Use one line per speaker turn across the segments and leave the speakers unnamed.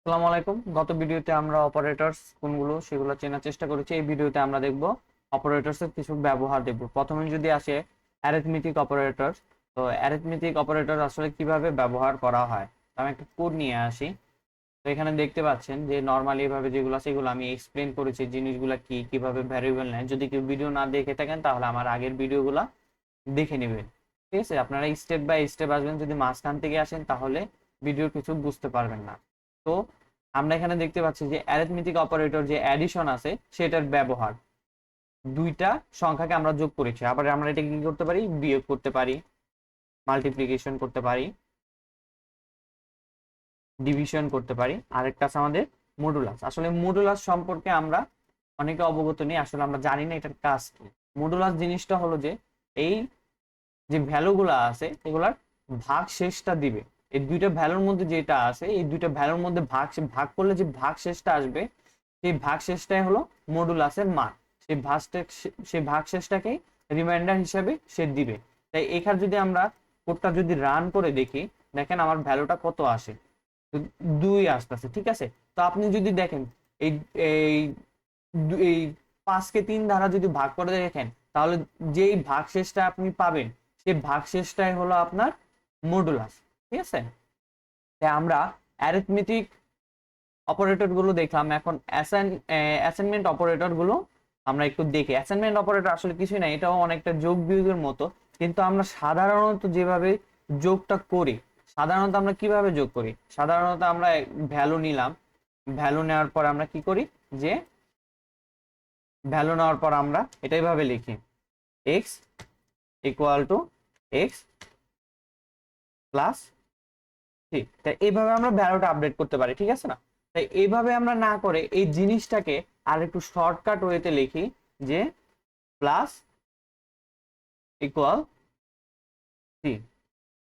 আসসালামু আলাইকুম। গত ভিডিওতে আমরা অপারেটরস কোনগুলো সেগুলো চেনার চেষ্টা করেছি। এই ভিডিওতে আমরা দেখব অপারেটরস এর কিছু ব্যবহার দেখব। প্রথমে যদি আসে অ্যারিথমেটিক অপারেটর, তো অ্যারিথমেটিক অপারেটর আসলে কিভাবে ব্যবহার করা হয়। আমি একটা কোড নিয়ে আসি। তো এখানে দেখতে পাচ্ছেন যে নরমালি এভাবে যেগুলো আছে এগুলো আমি এক্সপ্লেন করেছি, জিনিসগুলো কি কিভাবে ভ্যারিয়েবল নেয়। যদি কেউ ভিডিও না দেখে থাকেন তাহলে আমার আগের ভিডিওগুলো দেখে নেবেন। ঠিক আছে, আপনারা স্টেপ বাই স্টেপ আসবেন। যদি মাঝখান থেকে আসেন তাহলে ভিডিও কিছু বুঝতে পারবেন না। তো আমরা এখানে দেখতে পাচ্ছি যে অ্যারিথমেটিক অপারেটর যে অ্যাডিশন আছে সেটার ব্যবহার। দুইটা সংখ্যাকে আমরা যোগ করেছি, আবার আমরা এটা কি করতে পারি, বিয়োগ করতে পারি, মাল্টিপ্লিকেশন করতে পারি, ডিভিশন করতে পারি। আরেকটা আছে আমাদের মডুলাস। আসলে মডুলাস সম্পর্কে আমরা অনেকে অবগত নেই, আসলে আমরা জানি না এটার কাজ কি। মডুলাস জিনিসটা হলো যে এই যে ভ্যালুগুলো আছে এগুলার ভাগ শেষটা দিবে। এই দুইটা ভ্যালুর মধ্যে যেটা আছে এই দুইটা ভ্যালুর মধ্যে ভাগ ভাগ করলে যে ভাগ শেষটা আসবে সেই ভাগ শেষটাই হলো মডুলাসের মান। সেই ভাগ শেষটাকেই রিমাইন্ডার হিসাবে সে দিবে। তাই এখানে যদি আমরা কোডটা যদি রান করে দেখি, দেখেন আমার ভ্যালুটা কত আসে, 2 আসতেছে। ঠিক আছে, তো আপনি যদি দেখেন এই এই এই 5কে 3 দ্বারা যদি ভাগ করে দেখেন তাহলে যেই ভাগশেষটা আপনি পাবেন সেই ভাগশেষটাই হলো আপনার মডুলাস। ঠিক আছে, তাই আমরা অ্যারিথমেটিক অপারেটর গুলো দেখলাম। এখন অ্যাসাইনমেন্ট অপারেটর গুলো আমরা একটু দেখি। অ্যাসাইনমেন্ট অপারেটর আসলে কিছুই না, এটাও অনেকটা যোগ বিয়োগের মতো, কিন্তু আমরা সাধারণত যেভাবে যোগটা করি, সাধারণত আমরা কিভাবে যোগ করি, সাধারণত আমরা ভ্যালু নিলাম, ভ্যালু নেওয়ার পর আমরা কি করি যে ভ্যালু নেওয়ার পর আমরা এটা এইভাবে লিখি, x equal to x plus three. তাই এইভাবে আমরা ভ্যালুটা আপডেট করতে পারি। ঠিক আছে না, তাই এইভাবে আমরা না করে এই জিনিসটাকে আর একটু শর্টকাট ওয়েতে লিখি যে প্লাস ইকুয়াল থ্রি।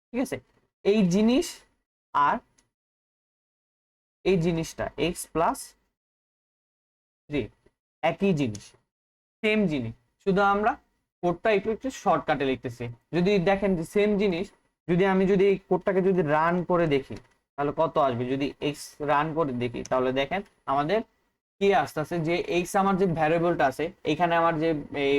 ঠিক আছে, এই জিনিস আর এই জিনিসটা এক্স প্লাস থ্রি একই জিনিস, সেম জিনিস, শুধু আমরা কোডটা একটু একটু শর্টকাটে লিখতেছি। যদি দেখেন যে সেম জিনিস, যদি এই কোডটাকে যদি রান করে দেখি তাহলে কত আসবে। যদি এক্স রান করে দেখি তাহলে দেখেন আমাদের কি আসতেছে, যে এক্স আমার যে ভ্যারিয়েবলটা আছে এখানে আমার যে এই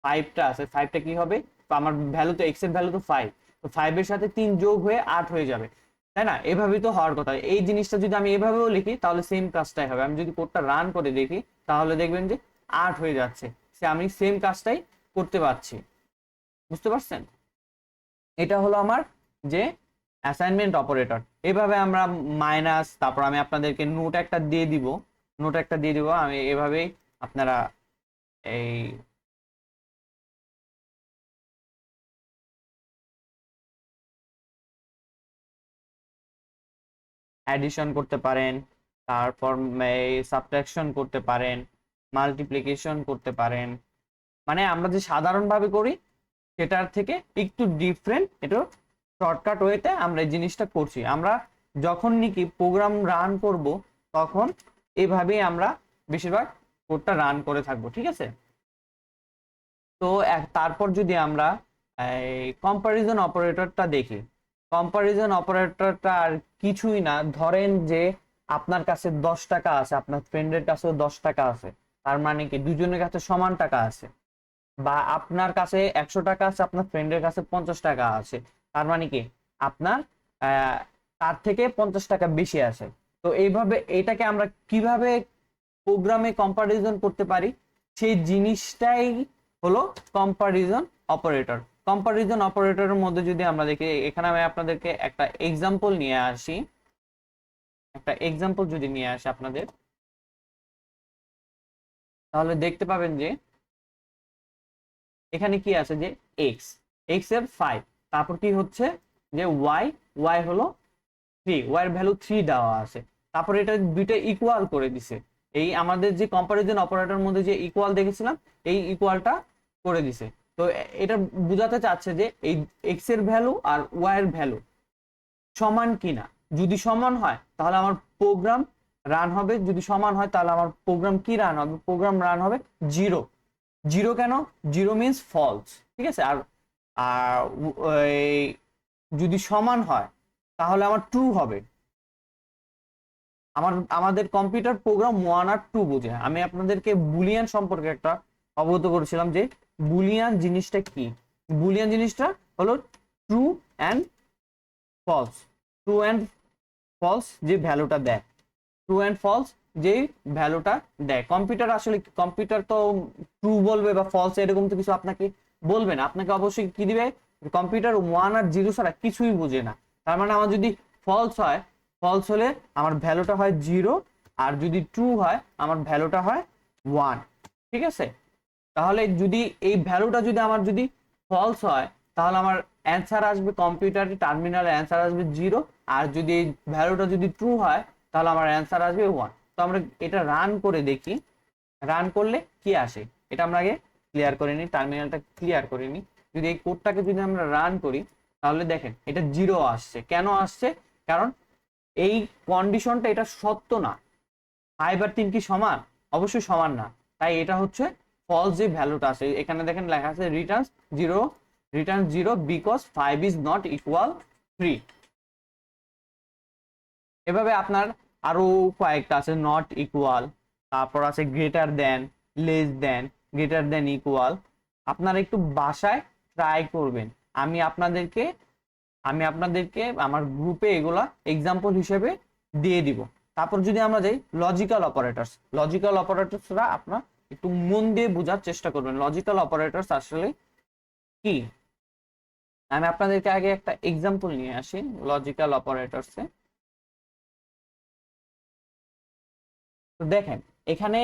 ফাইভটা আছে, ফাইভটা কি হবে, তো আমার ভ্যালু তো এক্স এর ভ্যালু তো ফাইভ, তো ফাইভের সাথে 3 যোগ হয়ে 8 হয়ে যাবে, তাই না? এভাবেই তো হওয়ার কথা। এই জিনিসটা যদি আমি এভাবেও লিখি তাহলে সেম কাজটাই হবে। আমি যদি কোডটা রান করে দেখি তাহলে দেখবেন যে 8 হয়ে যাচ্ছে, সে আমি সেম কাজটাই করতে পারছি। বুঝতে পারছেন? এটা হলো আমার যে অ্যাসাইনমেন্ট অপারেটর। এভাবে আমরা মাইনাস, তারপর আমি আপনাদেরকে নোট একটা দিয়ে দিব আমি এভাবেই আপনারা এই অ্যাডিশন করতে পারেন, তারপর এই সাবট্রাকশন করতে পারেন, মাল্টিপ্লিকেশন করতে পারেন। মানে আমরা যে সাধারণভাবে করি সেটার থেকে একটু ডিফারেন্ট, এটা শর্টকাট ওয়েতে আমরা এই জিনিসটা করছি। আমরা যখন নাকি প্রোগ্রাম রান করব তখন এভাবেই আমরা বেশিরভাগ কোডটা রান করে থাকবো। ঠিক আছে, তো তারপর যদি আমরা এই কম্পারিজন অপারেটরটা দেখি, কম্পারিজন অপারেটরটা আর কিছুই না। ধরেন যে আপনার কাছে 10 টাকা আছে, আপনার ফ্রেন্ডের কাছেও 10 টাকা আছে, তার মানে কি দুজনের কাছে সমান টাকা আছে। বা আপনার কাছে 100 টাকা আছে, আপনার ফ্রেন্ডের কাছে 50 টাকা আছে, তার মানে কি আপনার আহ, তার থেকে 50 টাকা বেশি আছে। তো এইভাবে এটাকে আমরা কিভাবে প্রোগ্রামে কম্পারিজন করতে পারি সেই জিনিসটাই হলো কম্পারিজন অপারেটর। কম্পারিজন অপারেটরের মধ্যে যদি আমরা দেখি, এখানে আমি আপনাদেরকে একটা এক্সাম্পল নিয়ে আসি, যদি নিয়ে আসি আপনাদের, তাহলে দেখতে পাবেন যে এখানে কি আছে যে এক্স, এক্স এর 5, তারপর কি হচ্ছে যে ওয়াই, ওয়াই হলো 3, ওয়াই এর ভ্যালু 3 দেওয়া আছে, তারপর এটা দুইটা ইকুয়াল করে দিছে। এই আমাদের যে কম্পারিজন অপারেটরের মধ্যে যে ইকুয়াল দেখেছিলাম এই ইকুয়ালটা করে দিছে। তো এটা বোঝাতে চাচ্ছে যে এই এক্স এর ভ্যালু আর ওয়াই এর ভ্যালু সমান কিনা। যদি সমান হয় তাহলে আমার প্রোগ্রাম রান হবে, যদি সমান হয় তাহলে আমার প্রোগ্রাম কি রান হবে, প্রোগ্রাম রান হবে জিরো। জিরো কেন? Zero means false. ঠিক আছে, আর আর যদি সমান হয় তাহলে আমার ট্রু হবে। আমাদের কম্পিউটার প্রোগ্রাম 1 আর 2 বোঝে। আমি আপনাদেরকে বুলিয়ান সম্পর্কে একটা অবগত করেছিলাম যে বুলিয়ান জিনিসটা কি। বুলিয়ান জিনিসটা হলো true and false. True and false যে ভ্যালুটা দেয়, ট্রু অ্যান্ড ফলস যে ভ্যালুটা দেয়। কম্পিউটার আসলে, কম্পিউটার তো ট্রু বলবে বা ফলস এরকম তো কিছু আপনাকে বলবে না। আপনাকে অবশ্যই কি দিবে, কম্পিউটার 1 আর 0 ছাড়া কিছুই বোঝে না। তার মানে আমার যদি ফলস হয়, ফলস হলে আমার ভ্যালুটা হয় 0, আর যদি ট্রু হয় আমার ভ্যালুটা হয় 1। ঠিক আছে, তাহলে যদি এই ভ্যালুটা যদি আমার যদি ফলস হয় তাহলে আমার অ্যান্সার আসবে, কম্পিউটারে টার্মিনালে অ্যান্সার আসবে 0। আর যদি এই ভ্যালুটা যদি ট্রু হয় তাহলে আমার অ্যান্সার আসবে 1। তো আমরা এটা রান করে দেখি, রান করলে কি আসে এটা আমরা আগে ক্লিয়ার করে নিই, টার্মিনালটা ক্লিয়ার করে নিই। যদি এই কোডটাকে যদি আমরা রান করি তাহলে দেখেন এটা 0 আসছে। কেন আসছে? কারণ এই কন্ডিশনটা এটা সত্য না। 5 আর 3 কি সমান? অবশ্যই সমান না। তাই এটা হচ্ছে ফলস যে ভ্যালুটা আছে। এখানে দেখেন লেখা আছে Returns 0, return 0 because 5 is not equal 3। এভাবে আপনার আরো কয়েকটা আছে, নট ইকুয়াল, তারপর আছে greater than, less than, greater than equal. আপনারা একটু বাসায় ট্রাই করবেন। আমি আপনাদেরকে আমি আপনাদেরকে আমার গ্রুপে এগুলা এক্সাম্পল হিসেবে দিয়ে দিব। তারপর যদি আমরা যাই লজিক্যাল অপারেটরস, লজিক্যাল অপারেটরসরা আপনার একটু মন দিয়ে বোঝার চেষ্টা করবেন লজিক্যাল অপারেটরস আসলে কি। আমি আপনাদেরকে আগে একটা এক্সাম্পল নিয়ে আসি লজিক্যাল অপারেটরসে। তো দেখেন এখানে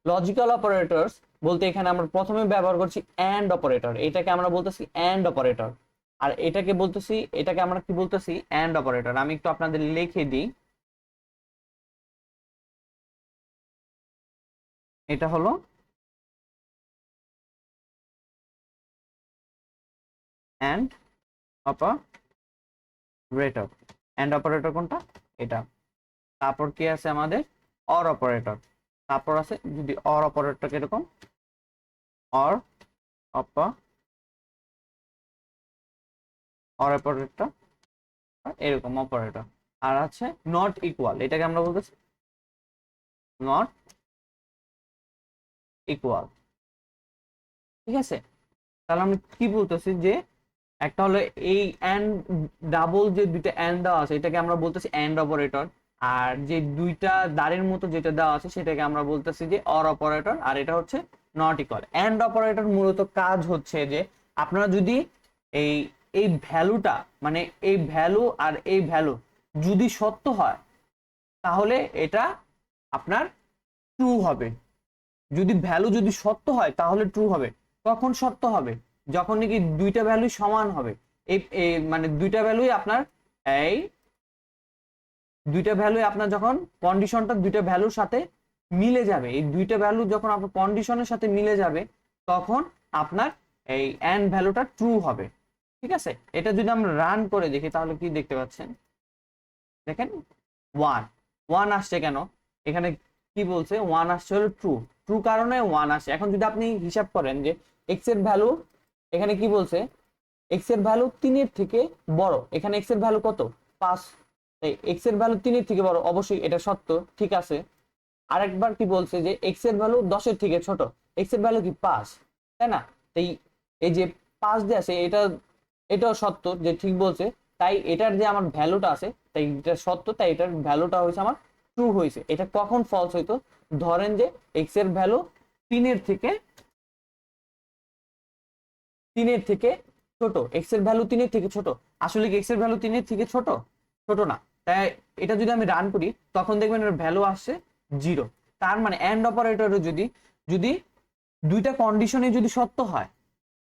লজিক্যাল অপারেটরস বলতে এখানে আমরা প্রথমে ব্যবহার করছি এন্ড অপারেটর। এটাকে আমরা বলতেছি এন্ড অপারেটর, আর এটাকে বলতেছি, এটাকে আমরা কি বলতেছি, এন্ড অপারেটর। আমি একটু আপনাদের লিখে দিই। এটা হলো এন্ড অপারেটর। এন্ড অপারেটর কোনটা? এটা। তারপর কি আছে আমাদের অর অপারেটর। তারপর আছে যদি অর অপারেটর কিরকম, অর অপারেটর এরকম অপারেটর। আর আছে নট ইকুয়াল, এটাকে আমরা বলতেছি নট ইকুয়াল। ঠিক আছে, তাহলে আমি কি বলতেছি যে একটা হলো এই এন্ড ডাবল যে দুইটা এন্ড দেওয়া আছে এটাকে আমরা বলতেছি এন্ড অপারেটর। আর যে দুইটা দাঁড়ের মতো যেটা দেওয়া আছে সেটাকে আমরা বলতেছি যে অর অপারেটর, আর এটা হচ্ছে নট ইকুয়াল। এন্ড অপারেটর মূলত কাজ হচ্ছে যে আপনারা যদি এই এই ভ্যালুটা, মানে এই ভ্যালু আর এই ভ্যালু যদি সত্য হয় তাহলে এটা আপনার ট্রু হবে। যদি ভ্যালু যদি সত্য হয় তাহলে ট্রু হবে। কখন সত্য হবে? যখন নাকি দুইটা ভ্যালু সমান হবে। মানে দুইটা ভ্যালুই আপনার, এই দুইটা ভ্যালু আপনার যখন কন্ডিশনটা দুইটা ভ্যালুর সাথে মিলে যাবে, এই দুইটা ভ্যালু যখন আপনার কন্ডিশনের সাথে মিলে যাবে তখন আপনার এই এন্ড ভ্যালুটা ট্রু হবে। ঠিক আছে, এটা যদি আমরা রান করে দেখি তাহলে কি দেখতে পাচ্ছেন, দেখেন 1 1 আসছে কেন? এখানে কি বলছে 1 আসছে হলো ট্রু, ট্রু কারণে 1 আসে। এখন যদি আপনি হিসাব করেন যে এক্স এর ভ্যালু, এখানে কি বলছে এক্স এর ভ্যালু 3 এর থেকে বড়, এখানে এক্স এর ভ্যালু কত 5, তাই এক্স এর ভ্যালু 3 এর থেকে বড়, অবশ্যই এটা সত্য। ঠিক আছে, আরেকবার কি বলছে যে এক্স এর ভ্যালু 10 এর থেকে ছোট, এক্স এর ভ্যালু কি 5, তাই না? তাই এই যে 5 দিয়ে আছে এটা, এটাও সত্য যে ঠিক বলছে। তাই এটার যে আমার ভ্যালুটা আছে তাই এটা সত্য, তাই এটার ভ্যালুটা হয়েছে আমার ট্রু হয়েছে। এটা কখন ফলস হইতো? ধরেন যে এক্স এর ভ্যালু 3 এর থেকে 3 এর থেকে ছোট, এক্স এর ভ্যালু 3 এর থেকে ছোট। আসলে কি এক্স এর ভ্যালু 3 এর থেকে ছোট? ছোট না। তাই এটা যদি আমি রান করি তখন দেখবেন এর ভ্যালু আসছে 0। তার মানে এন্ড অপারেটরে যদি যদি দুইটা কন্ডিশনে যদি সত্য হয়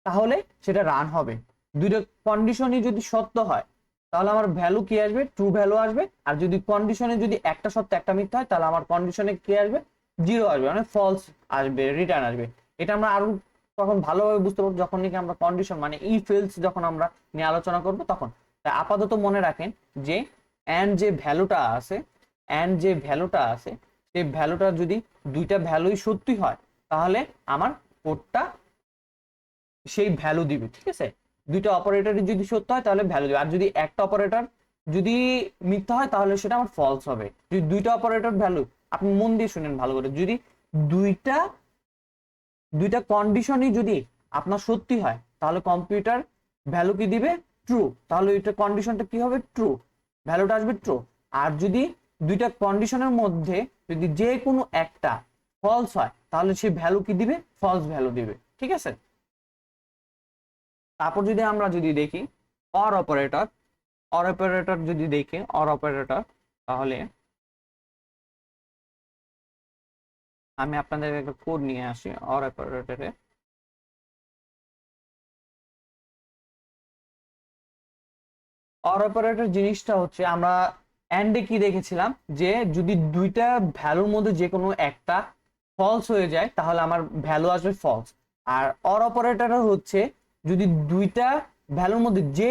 তাহলে সেটা রান হবে। দুইটা কন্ডিশনই যদি সত্য হয় তাহলে আমার ভ্যালু কি আসবে? ট্রু ভ্যালু আসবে। আর যদি কন্ডিশনে যদি একটা সত্য একটা মিথ্যা হয় তাহলে আমার কন্ডিশনে কি আসবে? 0 আসবে, মানে ফলস আসবে, রিটার্ন আসবে। এটা আমরা আরো তখন ভালোভাবে বুঝতে পারবো যখন নাকি আমরা কন্ডিশন মানে ইফ এলস যখন আমরা নিয়ে আলোচনা করব তখন। তাই আপাতত মনে রাখেন যে এন্ড যে ভ্যালুটা আছে, এন্ড যে ভ্যালুটা আছে সেই ভ্যালুটা যদি দুইটা ভ্যালুই সত্যি হয় তাহলে আমার কোডটা সেই ভ্যালু দিবে। ঠিক আছে, দুইটা অপারেটরই যদি সত্য হয় তাহলে ভ্যালু দিবে। আর যদি একটা অপারেটর যদি মিথ্যা হয় তাহলে সেটা আমার ফলস হবে। যদি দুইটা অপারেটর ভ্যালু, আপনি মন দিয়ে শুনেন ভালো করে, যদি দুইটা দুইটা কন্ডিশনই যদি আপনার সত্যি হয় তাহলে কম্পিউটার ভ্যালু কি দিবে? ট্রু। তাহলে এটা কন্ডিশনটা কি হবে? ট্রু, ভ্যালুটা আসবে ট্রু। আর যদি দুইটা কন্ডিশনের মধ্যে যদি যে কোনো একটা ফলস হয় তাহলে সে ভ্যালু কি দিবে? ফলস ভ্যালু দিবে। ঠিক আছে, তারপর যদি আমরা যদি দেখি অর অপারেটর, অর অপারেটর যদি দেখি অর অপারেটর, তাহলে আমি আপনাদের একটা কোড নিয়ে আসি অর অপারেটরে। অর অপারেটর জিনিসটা হচ্ছে, আমরা এন্ডে কি দেখেছিলাম যে যদি দুইটা ভ্যালুর মধ্যে যে কোনো একটা ফলস হয়ে যায় তাহলে আমার ভ্যালু আসবে ফলস। আর অর অপারেটর হচ্ছে যদি দুইটা ভ্যালুর মধ্যে যে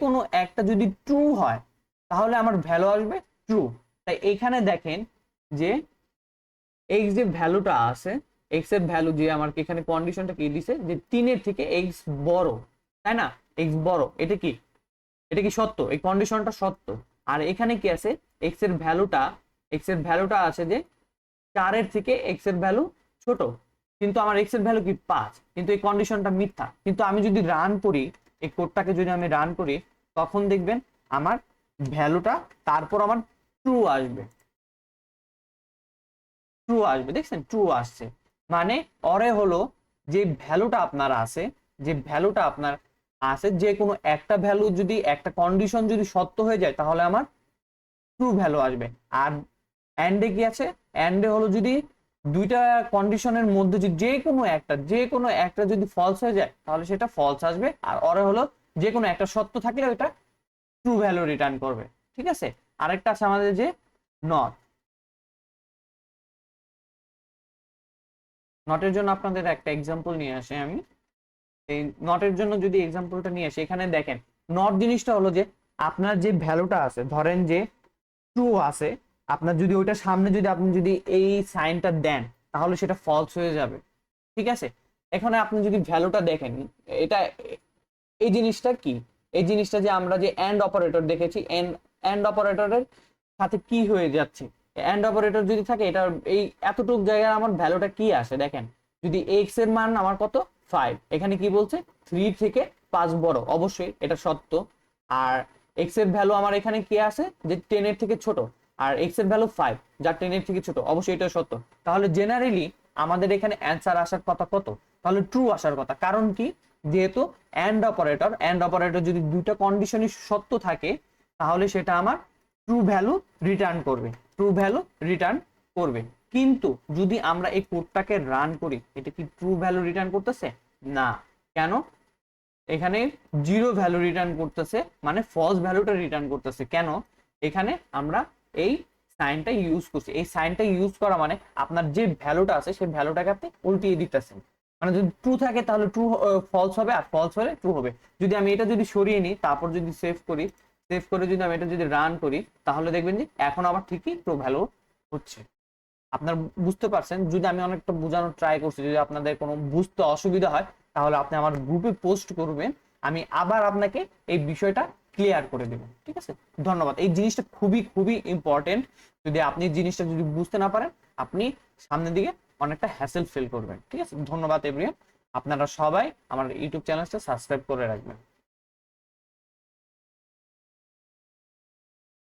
কোনো একটা যদি ট্রু হয় তাহলে আমার ভ্যালু আসবে ট্রু। তাই এখানে দেখেন যে এক্স যে ভ্যালুটা আছে, এক্স এর ভ্যালু যে আমার এখানে কন্ডিশনটা কি দিছে যে 3-এর থেকে এক্স বড়, তাই না? এক্স বড়, এটা কি সত্য? এই কন্ডিশনটা সত্য। আর এখানে কি আছে? এক্স এর ভ্যালুটা আছে যে 4-এর থেকে এক্স এর ভ্যালু ছোট, কিন্তু আমার এক্স এর ভ্যালু কি 5, কিন্তু এই কন্ডিশনটা মিথ্যা। কিন্তু আমি যদি রান করি, এই কোডটাকে যদি আমি রান করি, তখন দেখবেন আমার ভ্যালুটা তারপর আমার ট্রু আসবে। ট্রু আসবে, দেখছেন? ট্রু আসছে। মানে অরে হলো যে ভ্যালুটা আপনার আছে, যে ভ্যালুটা আপনার আছে যে কোনো একটা ভ্যালু যদি একটা কন্ডিশন যদি সত্য হয়ে যায় তাহলে আমার ট্রু ভ্যালু আসবে। আর এন্ডে কি আছে? এন্ডে হলো যদি দুইটা কন্ডিশনের মধ্যে যে কোনো একটা যদি ফলস হয়ে যায় তাহলে সেটা ফলস আসবে। আর অরে হলো যে কোনো একটা সত্য থাকলে ওটা ট্রু ভ্যালু রিটার্ন করবে। ঠিক আছে, আরেকটা আছে আমাদের যে নট। নটের জন্য আপনাদের একটা এক্সাম্পল নিয়ে আসি আমি। এই নটের জন্য যদি এক্সাম্পলটা নিয়ে আসি, এখানে দেখেন নট জিনিসটা হলো যে আপনার যে ভ্যালুটা আছে, ধরেন যে ট্রু আছে, আপনার যদি ওইটার সামনে যদি আপনি যদি এই সাইনটা দেন তাহলে সেটা ফলস হয়ে যাবে। ঠিক আছে, এখানে আপনি যদি ভ্যালুটা দেখেন, এটা এই জিনিসটা কি? এই জিনিসটা যে আমরা যে এন্ড অপারেটর দেখেছি, এন্ড অপারেটরের সাথে কি হয়ে যাচ্ছে? এন্ড অপারেটর যদি থাকে, এটা এই এতটুকু জায়গায় আমার ভ্যালুটা কি আসে দেখেন। যদি এক্স এর মান আমার কত? 5, এখানে কি বলছে? 3 থেকে 5 বড়, অবশ্যই এটা সত্য। আর এক্স এর ভ্যালু আমার এখানে কি আছে যে 10 এর থেকে ছোট, আর এক্স এর ভ্যালু 5 যা 10 এর থেকে ছোট, অবশ্যই এটা সত্য। তাহলে জেনারেলি আমাদের এখানে অ্যান্সার আসার কথা কত? তাহলে ট্রু আসার কথা। কারণ কি? যেহেতু এন্ড অপারেটর যদি দুইটা কন্ডিশনই সত্য থাকে তাহলে সেটা আমার ট্রু ভ্যালু রিটার্ন করবে, ট্রু ভ্যালু রিটার্ন করবে। কিন্তু যদি আমরা এই কোডটাকে রান করি, এটা কি ট্রু ভ্যালু রিটার্ন করতেছে? না। কেন? এখানে জিরো ভ্যালু রিটার্ন করতেছে, মানে ফলস ভ্যালুটা রিটার্ন করতেছে। কেন? এখানে আমরা এই সাইনটা ইউজ করছি। এই সাইনটা ইউজ করা মানে আপনার যে ভ্যালুটা আছে সেই ভ্যালুটাকে আপনি উল্টিয়ে দিতেছেন। মানে যদি ট্রু থাকে তাহলে ট্রু ফলস হবে, আর ফলস হলে ট্রু হবে। যদি আমি এটা যদি সরিয়ে নিই, তারপর যদি সেভ করে যদি আমি এটা যদি রান করি, তাহলে দেখবেন যে এখন আবার ঠিকই ট্রু ভ্যালু হচ্ছে। আপনার বুঝতে পারছেন? যদি আমি অনেকটা বোঝানোর ট্রাই করছি, যদি আপনাদের কোনো বুঝতে অসুবিধা হয় তাহলে আপনি আমার গ্রুপে পোস্ট করবেন, আমি আবার আপনাকে এই বিষয়টা ক্লিয়ার করে দেব। ঠিক আছে, ধন্যবাদ। এই জিনিসটা খুবই খুবই ইম্পর্টেন্ট। যদি আপনি জিনিসটা যদি বুঝতে না পারেন, আপনি সামনের দিকে অনেকটা হ্যাসেল ফিল করবেন। ঠিক আছে, ধন্যবাদ এভরিওয়ান। আপনারা সবাই আমার ইউটিউব চ্যানেলটা সাবস্ক্রাইব করে রাখবেন।